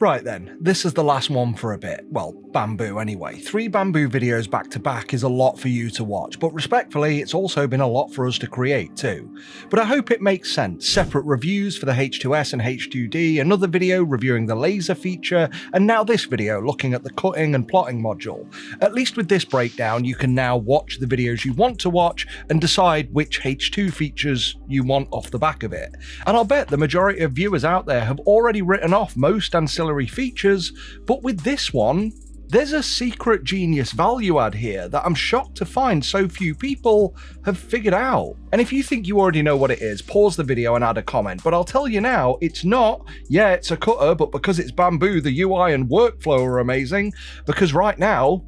Right then, this is the last one for a bit. Well, Bambu anyway. 3 Bambu videos back to back is a lot for you to watch, but respectfully, it's also been a lot for us to create too. But I hope it makes sense. Separate reviews for the H2S and H2D, another video reviewing the laser feature, and now this video looking at the cutting and plotting module. At least with this breakdown, you can now watch the videos you want to watch and decide which H2 features you want off the back of it. And I'll bet the majority of viewers out there have already written off most ancillary features, but with this one, there's a secret genius value add here that I'm shocked to find so few people have figured out. And if you think you already know what it is, pause the video and add a comment, but I'll tell you now, it's not, yeah, it's a cutter, but because it's Bambu, the UI and workflow are amazing, because right now,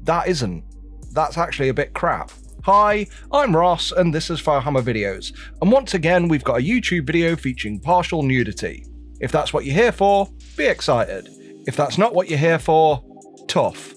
that isn't. That's actually a bit crap. Hi, I'm Ross, and this is Firehammer Videos, and once again, we've got a YouTube video featuring partial nudity. If that's what you're here for, be excited. If that's not what you're here for, tough.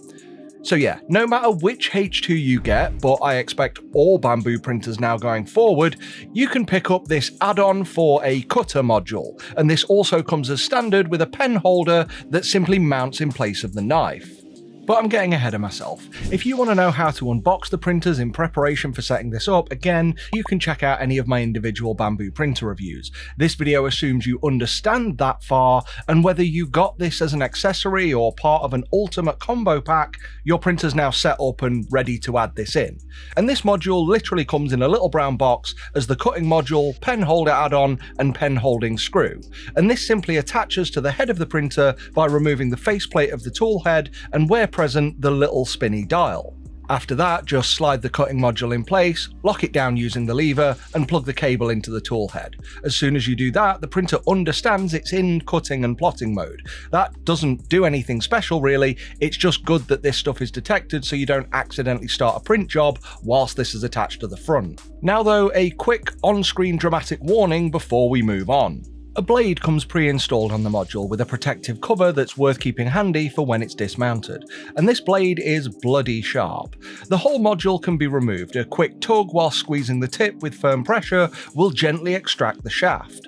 So yeah, no matter which H2 you get, but I expect all Bambu printers now going forward, you can pick up this add-on for a cutter module, and this also comes as standard with a pen holder that simply mounts in place of the knife. But I'm getting ahead of myself. If you want to know how to unbox the printers in preparation for setting this up, again, you can check out any of my individual Bambu printer reviews. This video assumes you understand that far, and whether you got this as an accessory or part of an ultimate combo pack, your printer's now set up and ready to add this in. And this module literally comes in a little brown box as the cutting module, pen holder add-on, and pen holding screw. And this simply attaches to the head of the printer by removing the faceplate of the tool head and where present the little spinny dial. After that, just slide the cutting module in place, lock it down using the lever, and plug the cable into the tool head. As soon as you do that, the printer understands it's in cutting and plotting mode. That doesn't do anything special really, it's just good that this stuff is detected so you don't accidentally start a print job whilst this is attached to the front. Now though, a quick on-screen dramatic warning before we move on. A blade comes pre-installed on the module with a protective cover that's worth keeping handy for when it's dismounted, and this blade is bloody sharp. The whole module can be removed. A quick tug while squeezing the tip with firm pressure will gently extract the shaft.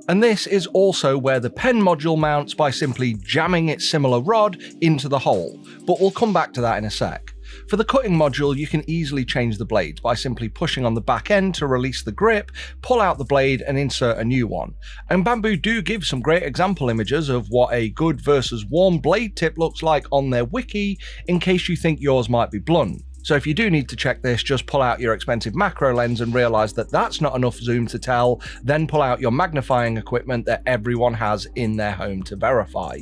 And this is also where the pen module mounts by simply jamming its similar rod into the hole, but we'll come back to that in a sec. For the cutting module, you can easily change the blades by simply pushing on the back end to release the grip, pull out the blade and insert a new one. And Bambu do give some great example images of what a good versus warm blade tip looks like on their wiki, in case you think yours might be blunt. So if you do need to check this, just pull out your expensive macro lens and realise that that's not enough zoom to tell, then pull out your magnifying equipment that everyone has in their home to verify.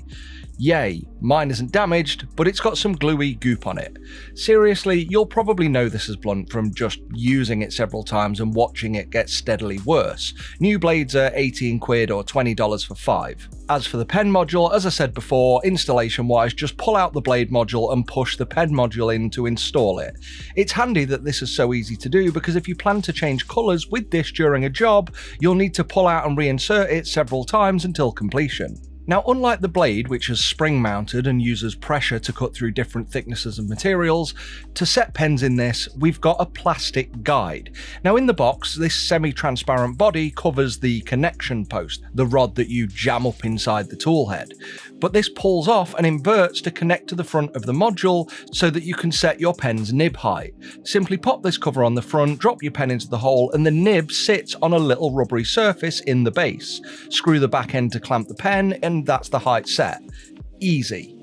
Yay, mine isn't damaged, but it's got some gluey goop on it. Seriously, you'll probably know this is blunt from just using it several times and watching it get steadily worse. New blades are 18 quid or $20 for 5. As for the pen module, as I said before, installation wise, just pull out the blade module and push the pen module in to install it. It's handy that this is so easy to do because if you plan to change colours with this during a job, you'll need to pull out and reinsert it several times until completion. Now, unlike the blade, which is spring mounted and uses pressure to cut through different thicknesses of materials, to set pens in this, we've got a plastic guide. Now in the box, this semi-transparent body covers the connection post, the rod that you jam up inside the tool head. But this pulls off and inverts to connect to the front of the module so that you can set your pen's nib height. Simply pop this cover on the front, drop your pen into the hole, and the nib sits on a little rubbery surface in the base. Screw the back end to clamp the pen, and that's the height set. Easy.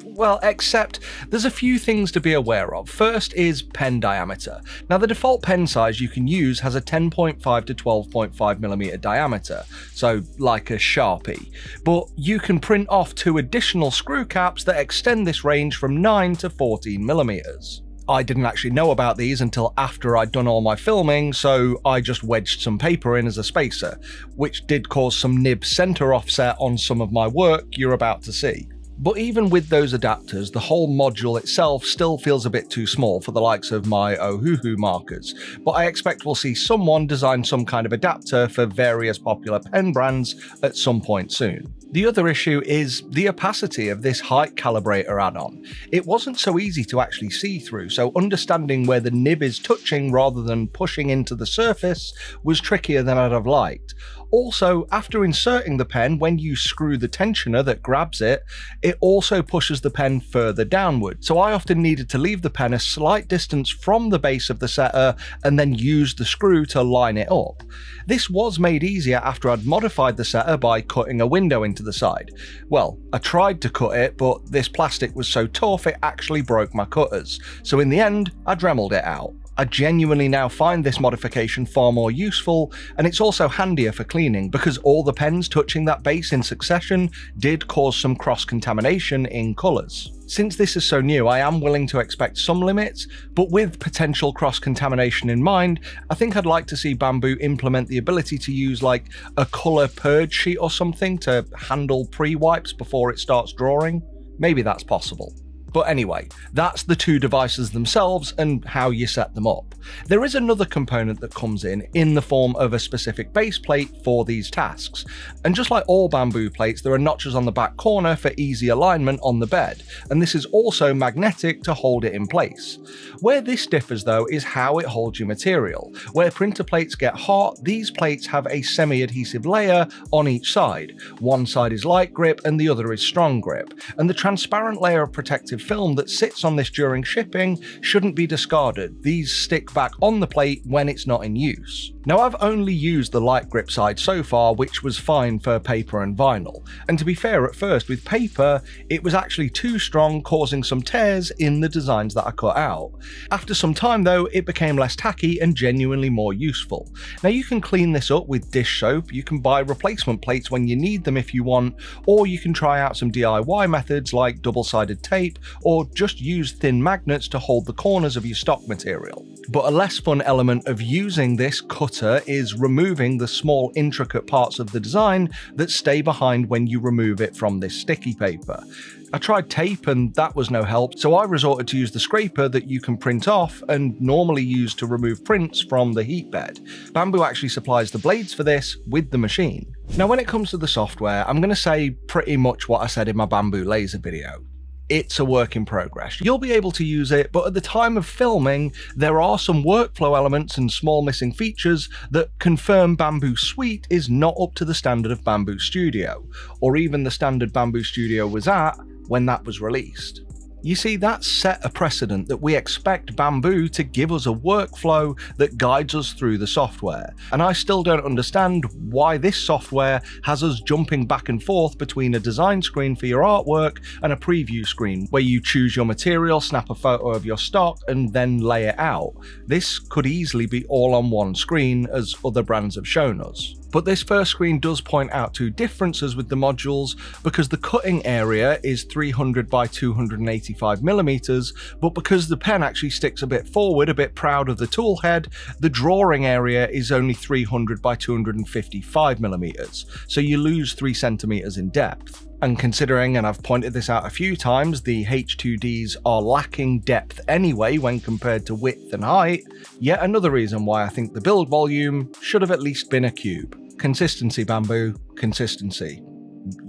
Well, except there's a few things to be aware of. First is pen diameter. Now the default pen size you can use has a 10.5 to 12.5mm diameter, so like a Sharpie. But you can print off 2 additional screw caps that extend this range from 9 to 14mm. I didn't actually know about these until after I'd done all my filming, so I just wedged some paper in as a spacer, which did cause some nib center offset on some of my work you're about to see. But even with those adapters, the whole module itself still feels a bit too small for the likes of my Ohuhu markers, but I expect we'll see someone design some kind of adapter for various popular pen brands at some point soon. The other issue is the opacity of this height calibrator add-on. It wasn't so easy to actually see through, so understanding where the nib is touching rather than pushing into the surface was trickier than I'd have liked. Also, after inserting the pen, when you screw the tensioner that grabs it, it also pushes the pen further downward, so I often needed to leave the pen a slight distance from the base of the setter and then use the screw to line it up. This was made easier after I'd modified the setter by cutting a window into the side. Well, I tried to cut it, but this plastic was so tough it actually broke my cutters, so in the end I Dremeled it out. I genuinely now find this modification far more useful, and it's also handier for cleaning because all the pens touching that base in succession did cause some cross-contamination in colours. Since this is so new, I am willing to expect some limits, but with potential cross-contamination in mind, I think I'd like to see Bambu implement the ability to use like a colour purge sheet or something to handle pre-wipes before it starts drawing. Maybe that's possible. But anyway, that's the two devices themselves and how you set them up. There is another component that comes in the form of a specific base plate for these tasks. And just like all Bambu plates, there are notches on the back corner for easy alignment on the bed, and this is also magnetic to hold it in place. Where this differs though is how it holds your material. Where printer plates get hot, these plates have a semi-adhesive layer on each side. One side is light grip and the other is strong grip, and the transparent layer of protective film that sits on this during shipping shouldn't be discarded. These stick back on the plate when it's not in use. Now, I've only used the light grip side so far, which was fine for paper and vinyl, and to be fair, at first with paper it was actually too strong, causing some tears in the designs that I cut out. After some time though, it became less tacky and genuinely more useful. Now, you can clean this up with dish soap, you can buy replacement plates when you need them if you want, or you can try out some DIY methods like double-sided tape, or just use thin magnets to hold the corners of your stock material. But a less fun element of using this cutter is removing the small intricate parts of the design that stay behind when you remove it from this sticky paper. I tried tape and that was no help, so I resorted to use the scraper that you can print off and normally use to remove prints from the heat bed. Bambu actually supplies the blades for this with the machine. Now, when it comes to the software, I'm going to say pretty much what I said in my Bambu laser video. It's a work in progress. You'll be able to use it, but at the time of filming, there are some workflow elements and small missing features that confirm Bambu Suite is not up to the standard of Bambu Studio, or even the standard Bambu Studio was at when that was released. You see, that set a precedent that we expect Bambu to give us a workflow that guides us through the software, and I still don't understand why this software has us jumping back and forth between a design screen for your artwork and a preview screen where you choose your material, snap a photo of your stock, and then lay it out. This could easily be all on one screen, as other brands have shown us. But this first screen does point out two differences with the modules, because the cutting area is 300 by 285 millimeters, but because the pen actually sticks a bit forward, a bit proud of the tool head, the drawing area is only 300 by 255 millimeters, so you lose 3 centimeters in depth. And considering, and I've pointed this out a few times, the H2Ds are lacking depth anyway when compared to width and height, yet another reason why I think the build volume should have at least been a cube. Consistency, Bambu, consistency.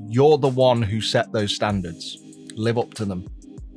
You're the one who set those standards. Live up to them.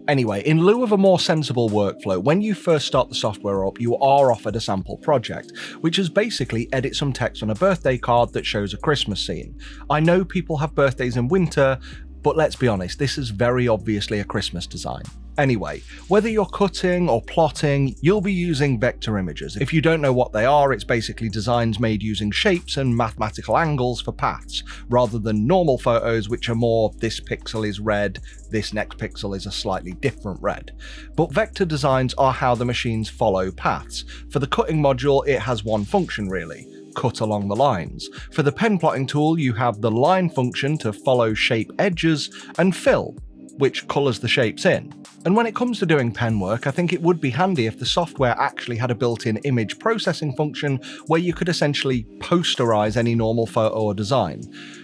Anyway, in lieu of a more sensible workflow, when you first start the software up, you are offered a sample project, which is basically edit some text on a birthday card that shows a Christmas scene. I know people have birthdays in winter, but let's be honest, this is very obviously a Christmas design. Anyway, whether you're cutting or plotting, you'll be using vector images. If you don't know what they are, it's basically designs made using shapes and mathematical angles for paths, rather than normal photos which are more this pixel is red, this next pixel is a slightly different red. But vector designs are how the machines follow paths. For the cutting module, it has one function really: cut along the lines. For the pen plotting tool, you have the line function to follow shape edges, and fill, which colours the shapes in. And when it comes to doing pen work, I think it would be handy if the software actually had a built-in image processing function where you could essentially posterize any normal photo or design.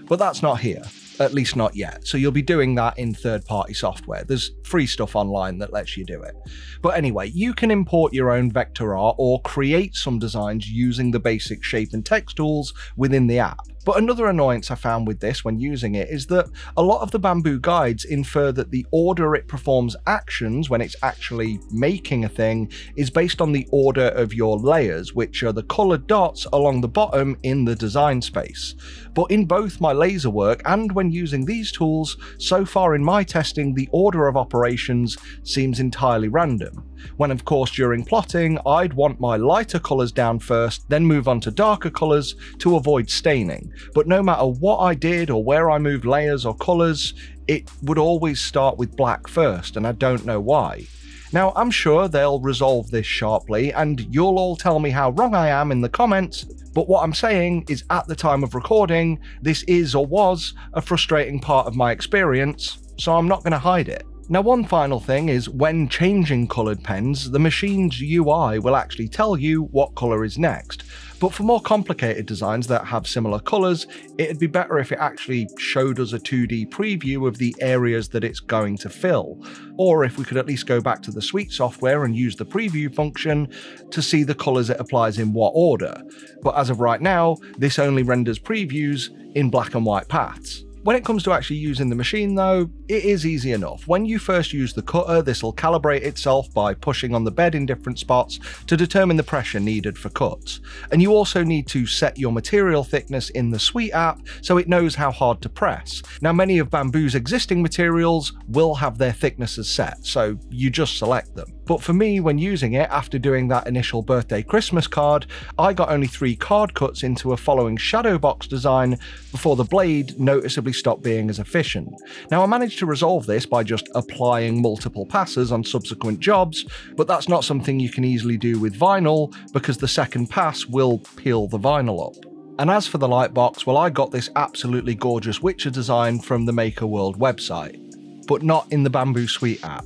But that's not here. At least not yet. So you'll be doing that in third-party software. There's free stuff online that lets you do it. But anyway, you can import your own vector art or create some designs using the basic shape and text tools within the app. But another annoyance I found with this when using it is that a lot of the Bambu guides infer that the order it performs actions when it's actually making a thing is based on the order of your layers, which are the coloured dots along the bottom in the design space. But in both my laser work and when using these tools, so far in my testing, the order of operations seems entirely random. When of course during plotting, I'd want my lighter colours down first, then move on to darker colours to avoid staining. But no matter what I did or where I moved layers or colours, it would always start with black first, and I don't know why. Now, I'm sure they'll resolve this sharply, and you'll all tell me how wrong I am in the comments, but what I'm saying is at the time of recording, this is or was a frustrating part of my experience, so I'm not going to hide it. Now, one final thing is when changing coloured pens, the machine's UI will actually tell you what colour is next. But for more complicated designs that have similar colours, it'd be better if it actually showed us a 2D preview of the areas that it's going to fill, or if we could at least go back to the Suite software and use the preview function to see the colours it applies in what order. But as of right now, this only renders previews in black and white paths. When it comes to actually using the machine though, it is easy enough. When you first use the cutter, this will calibrate itself by pushing on the bed in different spots to determine the pressure needed for cuts. And you also need to set your material thickness in the Suite app so it knows how hard to press. Now, many of Bambu's existing materials will have their thicknesses set, so you just select them. But for me, when using it after doing that initial birthday Christmas card, I got only 3 card cuts into a following shadow box design before the blade noticeably stopped being as efficient. Now, I managed to resolve this by just applying multiple passes on subsequent jobs, but that's not something you can easily do with vinyl because the second pass will peel the vinyl up. And as for the light box, well, I got this absolutely gorgeous Witcher design from the MakerWorld website, but not in the Bambu Suite app.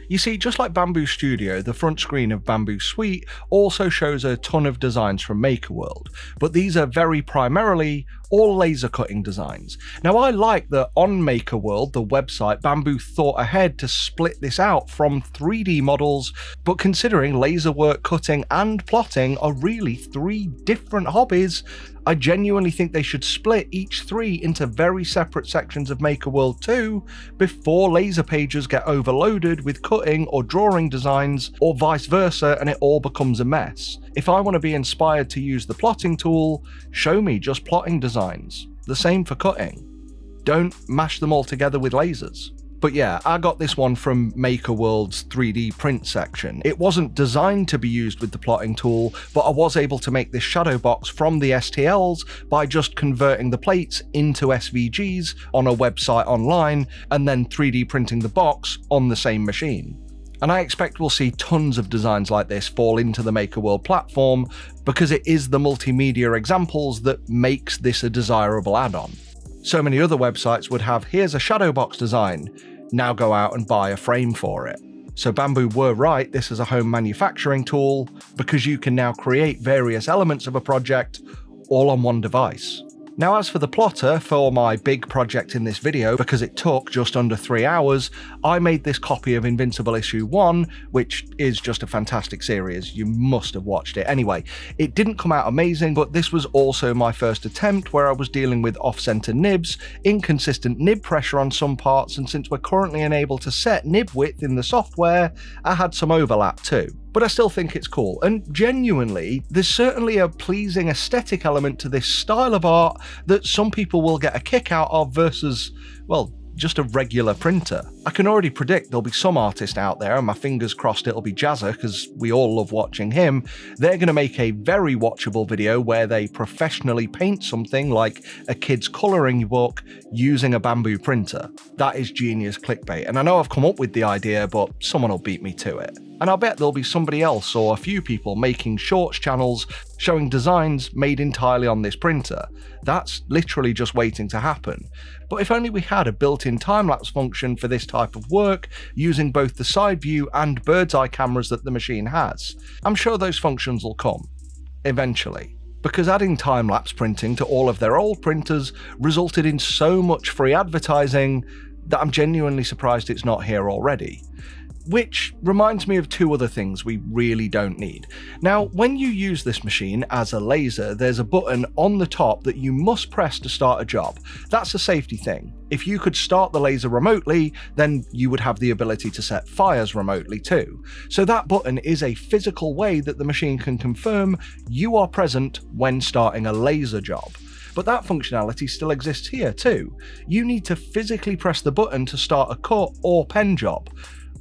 You see, just like Bambu Studio, the front screen of Bambu Suite also shows a ton of designs from MakerWorld, but these are very primarily all laser cutting designs. Now, I like that on MakerWorld, the website, Bambu thought ahead to split this out from 3D models, but considering laser work, cutting and plotting are really 3 different hobbies, I genuinely think they should split each 3 into very separate sections of MakerWorld 2 before laser pages get overloaded with cutting or drawing designs, or vice versa, and it all becomes a mess. If I want to be inspired to use the plotting tool, show me just plotting designs. The same for cutting. Don't mash them all together with lasers. But yeah, I got this one from MakerWorld's 3D print section. It wasn't designed to be used with the plotting tool, but I was able to make this shadow box from the STLs by just converting the plates into SVGs on a website online and then 3D printing the box on the same machine. And I expect we'll see tons of designs like this fall into the MakerWorld platform because it is the multimedia examples that makes this a desirable add-on. So many other websites would have, here's a shadow box design, now go out and buy a frame for it. So Bambu were right, this is a home manufacturing tool because you can now create various elements of a project all on one device. Now, as for the plotter for my big project in this video, because it took just under 3 hours, I made this copy of Invincible Issue 1, which is just a fantastic series. You must have watched it. Anyway, it didn't come out amazing, but this was also my first attempt where I was dealing with off-center nibs, inconsistent nib pressure on some parts, and since we're currently unable to set nib width in the software, I had some overlap too. But I still think it's cool, and genuinely, there's certainly a pleasing aesthetic element to this style of art that some people will get a kick out of versus, well, just a regular printer. I can already predict there'll be some artist out there, and my fingers crossed it'll be Jazza because we all love watching him. They're going to make a very watchable video where they professionally paint something like a kid's colouring book using a Bambu printer. That is genius clickbait, and I know I've come up with the idea, but someone will beat me to it. And I'll bet there'll be somebody else or a few people making shorts channels showing designs made entirely on this printer. That's literally just waiting to happen. But if only we had a built-in time-lapse function for this type of work using both the side view and bird's eye cameras that the machine has. I'm sure those functions will come. Eventually. because adding time-lapse printing to all of their old printers resulted in so much free advertising that I'm genuinely surprised it's not here already. Which reminds me of two other things we really don't need. Now, when you use this machine as a laser, there's a button on the top that you must press to start a job. That's a safety thing. If you could start the laser remotely, then you would have the ability to set fires remotely too. So that button is a physical way that the machine can confirm you are present when starting a laser job. But that functionality still exists here too. You need to physically press the button to start a cut or pen job,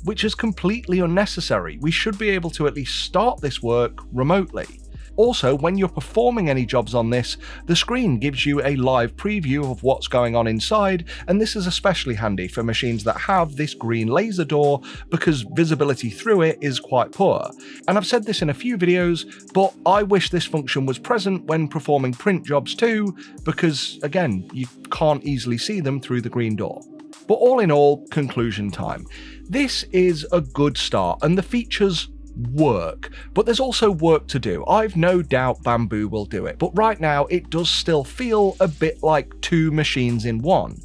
which is completely unnecessary. We should be able to at least start this work remotely. Also, when you're performing any jobs on this, the screen gives you a live preview of what's going on inside, and this is especially handy for machines that have this green laser door because visibility through it is quite poor. And I've said this in a few videos, but I wish this function was present when performing print jobs too, because again, you can't easily see them through the green door. But all in all, conclusion time. This is a good start and the features work, but there's also work to do. I've no doubt Bambu will do it, but right now it does still feel a bit like two machines in one.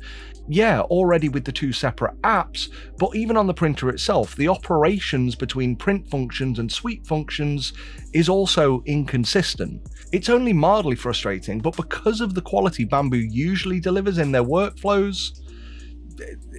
Yeah, already with the two separate apps, but even on the printer itself, the operations between print functions and suite functions is also inconsistent. It's only mildly frustrating, but because of the quality Bambu usually delivers in their workflows,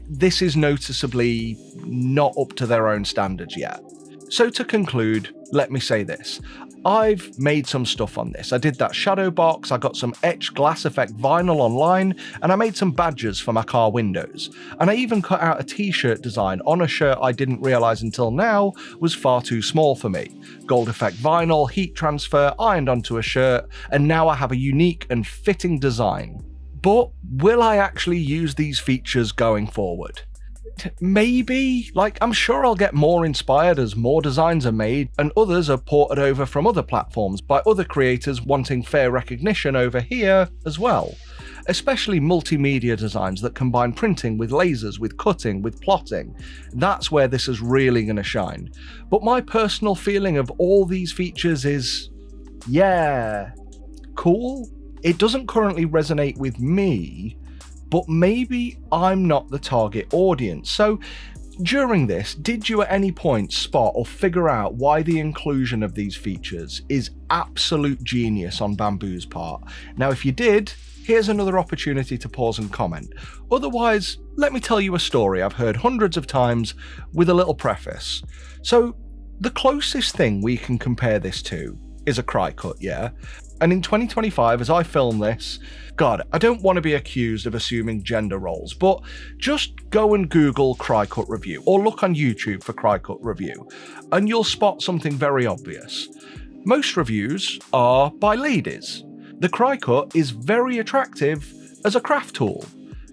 this is noticeably not up to their own standards yet. So to conclude, let me say this. I've made some stuff on this. I did that shadow box, I got some etched glass effect vinyl online, and I made some badges for my car windows. And I even cut out a t-shirt design on a shirt I didn't realise until now was far too small for me. Gold effect vinyl, heat transfer, ironed onto a shirt, and now I have a unique and fitting design. But will I actually use these features going forward? Maybe. I'm sure I'll get more inspired as more designs are made and others are ported over from other platforms by other creators wanting fair recognition over here as well. Especially multimedia designs that combine printing with lasers, with cutting, with plotting. That's where this is really going to shine. But my personal feeling of all these features is, yeah, cool. It doesn't currently resonate with me, but maybe I'm not the target audience. So during this, did you at any point spot or figure out why the inclusion of these features is absolute genius on Bambu's part? Now, if you did, here's another opportunity to pause and comment. Otherwise, let me tell you a story I've heard hundreds of times with a little preface. So the closest thing we can compare this to is a Cricut, yeah? And in 2025, as I film this, God, I don't want to be accused of assuming gender roles, but just go and Google Cricut review or look on YouTube for Cricut review, and you'll spot something very obvious. Most reviews are by ladies. The Cricut is very attractive as a craft tool,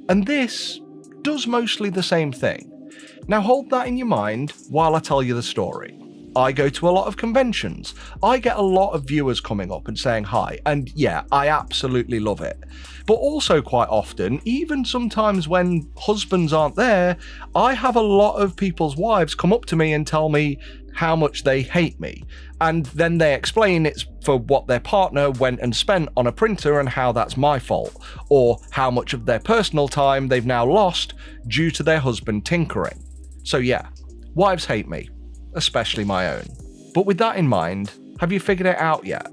and this does mostly the same thing. Now hold that in your mind while I tell you the story. I go to a lot of conventions. I get a lot of viewers coming up and saying hi, and yeah, I absolutely love it. But also quite often, even sometimes when husbands aren't there, I have a lot of people's wives come up to me and tell me how much they hate me. And then they explain it's for what their partner went and spent on a printer and how that's my fault, or how much of their personal time they've now lost due to their husband tinkering. So yeah, wives hate me. Especially my own. But with that in mind, have you figured it out yet?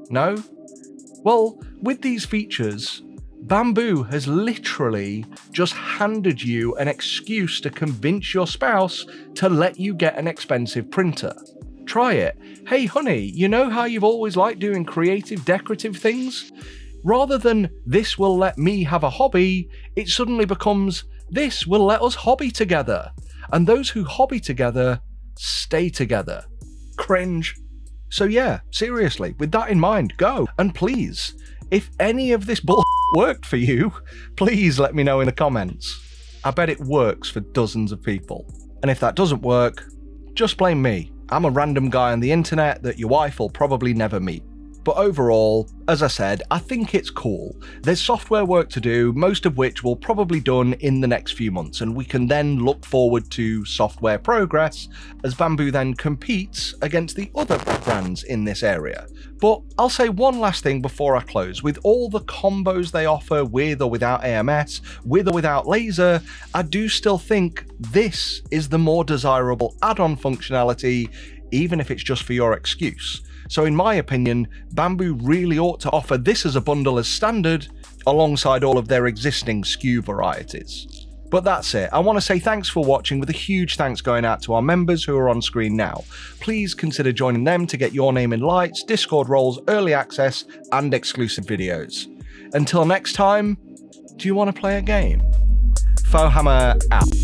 No? Well, with these features, Bambu has literally just handed you an excuse to convince your spouse to let you get an expensive printer. Try it. Hey honey, you know how you've always liked doing creative, decorative things? Rather than this will let me have a hobby, it suddenly becomes this will let us hobby together. And those who hobby together stay together. Cringe. So yeah, seriously, with that in mind, go. And please, if any of this bull worked for you, please let me know in the comments. I bet it works for dozens of people. And if that doesn't work, just blame me. I'm a random guy on the internet that your wife will probably never meet. But overall, as I said, I think it's cool. There's software work to do, most of which will probably be done in the next few months, and we can then look forward to software progress as Bambu then competes against the other brands in this area. But I'll say one last thing before I close. With all the combos they offer with or without AMS, with or without laser, I do still think this is the more desirable add-on functionality, even if it's just for your excuse. So in my opinion, Bambu really ought to offer this as a bundle as standard, alongside all of their existing SKU varieties. But that's it. I want to say thanks for watching, with a huge thanks going out to our members who are on screen now. Please consider joining them to get your name in lights, Discord roles, early access, and exclusive videos. Until next time, do you want to play a game? Fohammer out.